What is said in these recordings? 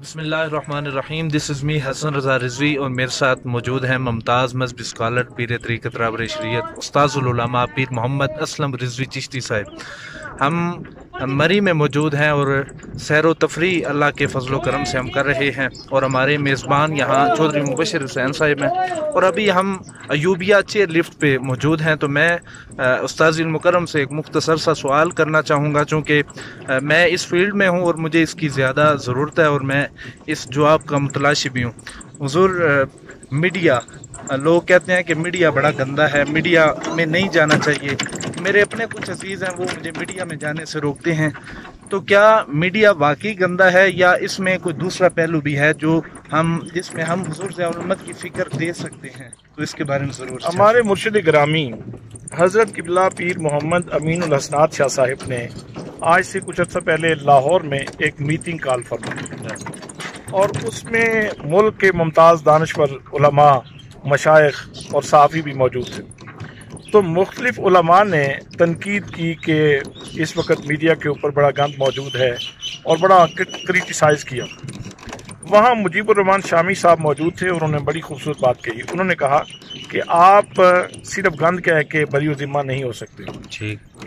बिस्मिल्लाहिर्रहमानिर्रहीम। This is me Hasan रज़ा रिजवी और मेरे साथ मौजूद हैं मुमताज़ मज़हबी स्कॉलर पीर तरीक़त राहबर शरीयत उस्ताज़ुल उलमा पीर मोहम्मद असलम रिजवी चिश्ती साहब। हम मरी में मौजूद हैं और सैर व तफरी अल्लाह के फजल करम से हम कर रहे हैं और हमारे मेज़बान यहाँ चौधरी मुबशर हुसैन साहब हैं और अभी हम अयूबिया चेयर लिफ्ट पे मौजूद हैं। तो मैं उस्ताज़ुल मुकर्रम से एक मुख्तसर सा सवाल करना चाहूँगा, चूँकि मैं इस फील्ड में हूँ और मुझे इसकी ज़्यादा ज़रूरत है और मैं इस जवाब का मुतलाशी भी हूँ। हुज़ूर, मीडिया, लोग कहते हैं कि मीडिया बड़ा गंदा है, मीडिया में नहीं जाना चाहिए। मेरे अपने कुछ अजीज़ हैं, वो मुझे मीडिया में जाने से रोकते हैं। तो क्या मीडिया वाकई गंदा है या इसमें कोई दूसरा पहलू भी है जिसमें हम हुज़ूर से उम्मत की फ़िक्र दे सकते हैं? तो इसके बारे में ज़रूर। हमारे मुर्शिद ग्रामी हज़रत किबला पीर मोहम्मद अमीनुल हसनात शाह साहिब ने आज से कुछ अर्सा पहले लाहौर में एक मीटिंग कॉल फरमाई और उसमें मुल्क के मुमताज़ दानिश्वर उलमा, मशाइख और सहाफ़ी भी मौजूद थे। तो मुख्तलिफ उलमा ने तनकीद की कि इस वक्त मीडिया के ऊपर बड़ा गंद मौजूद है और बड़ा क्रिटिसाइज़ किया। वहाँ मुजीबुर रहमान शामी साहब मौजूद थे और उन्होंने बड़ी खूबसूरत बात कही। उन्होंने कहा कि आप सिर्फ गंद कह के बरी ज़िम्मा नहीं हो सकते,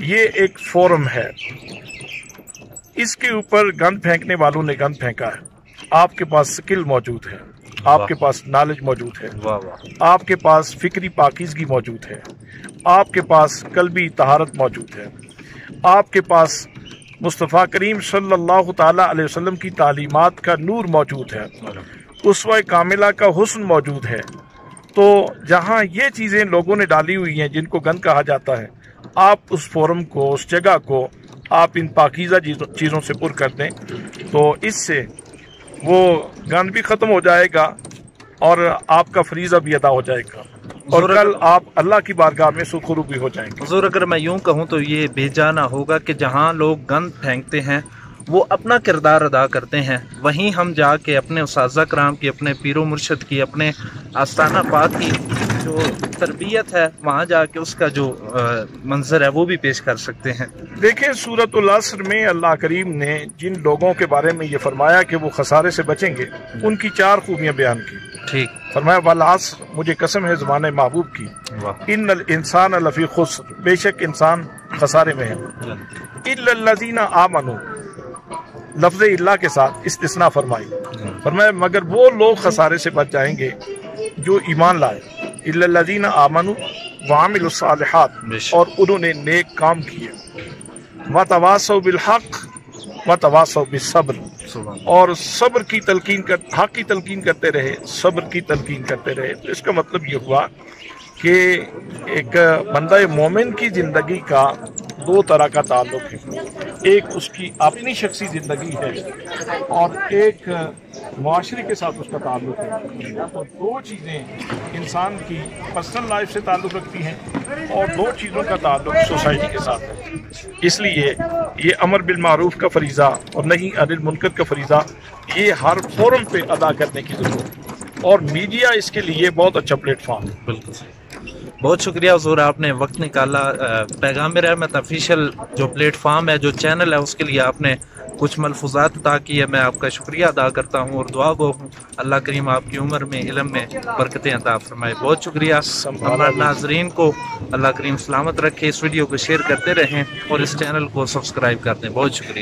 ये एक फोरम है, इसके ऊपर गंद फेंकने वालों ने गंद फेंका है। आपके पास स्किल मौजूद है, आपके पास नॉलेज मौजूद है, आपके पास फिक्री पाकीज़गी मौजूद है, आपके पास कल्बी तहारत मौजूद है, आपके पास मुस्तफ़ा करीम सल्लल्लाहु ताला अलैहि वसल्लम की तालीमात का नूर मौजूद है, उसवा कामिला का हुस्न मौजूद है। तो जहाँ ये चीज़ें लोगों ने डाली हुई हैं जिनको गंद कहा जाता है, आप उस फोरम को, उस जगह को आप इन पाकीज़ा चीज़ों से पुर कर दें, तो इससे वो गंद भी ख़त्म हो जाएगा और आपका फरीज़ा भी अदा हो जाएगा और कल आप अल्लाह की बारगाह में सुरखरू भी हो जाएंगे। हुज़ूर, अगर मैं यूँ कहूँ तो ये बेजाना होगा कि जहाँ लोग गंद फेंकते हैं वो अपना किरदार अदा करते हैं, वहीं हम जाके अपने उस्ताज़ा कराम की, अपने पीरो मुर्शद की, अपने आस्ताना पाक की जो तरबियत है, वहाँ जाके उसका जो मंजर है वो भी पेश कर सकते हैं। देखिए, सूरतुल असर में अल्लाह करीम ने जिन लोगों के बारे में ये फरमाया कि वो खसारे से बचेंगे, उनकी 4 खूबियाँ बयान की। ठीक फरमाया, वल असर, मुझे कसम है ज़माने महबूब की, इन्नल इंसान लफी खुस्र, बेशक इंसान खसारे में है, इल्लल्लज़ीना आमनू, लफ्ज़ इल्ला के साथ इस्तिस्ना फरमाई, फरमाया मगर वो लोग खसारे से बच जाएंगे जो ईमान लाए, इल्लल्लज़ीना आमनू वामिलुस सालिहात, और उन्होंने नेक काम किए, वतवासौ बिल हक़ वतवासौ बिस सब्र, और सब्र की तलकीन कर, हक़ की तलकीन करते रहे, सब्र की तलकीन करते रहे। तो इसका मतलब ये हुआ कि एक बंदा मोमिन की ज़िंदगी का 2 तरह का ताल्लुक है, एक उसकी अपनी शख्सी ज़िंदगी है और एक माशरे के साथ उसका ताल्लुक है। तो 2 चीज़ें इंसान की पर्सनल लाइफ से ताल्लुक़ रखती हैं और 2 चीज़ों का ताल्लुक सोसाइटी के साथ है। इसलिए ये अमर बिल मारूफ का फरीज़ा और नहीं अनिल मुनकर का फरीज़ा, ये हर फोरम पे अदा करने की ज़रूरत है और मीडिया इसके लिए बहुत अच्छा प्लेटफॉर्म है। बिल्कुल, बहुत शुक्रिया हुज़ूर, आपने वक्त निकाला। पैगाम रहमत ऑफिशियल जो प्लेटफॉर्म है, जो चैनल है, उसके लिए आपने कुछ मलफूज़ात अता की है, मैं आपका शुक्रिया अदा करता हूँ और दुआ गो अल्लाह करीम आपकी उम्र में, इल्म में बरकतें अता फरमाए। बहुत शुक्रिया। हमारे नाजरीन को अल्लाह करीम सलामत रखे, इस वीडियो को शेयर करते रहें और इस चैनल को सब्सक्राइब कर दें। बहुत शुक्रिया।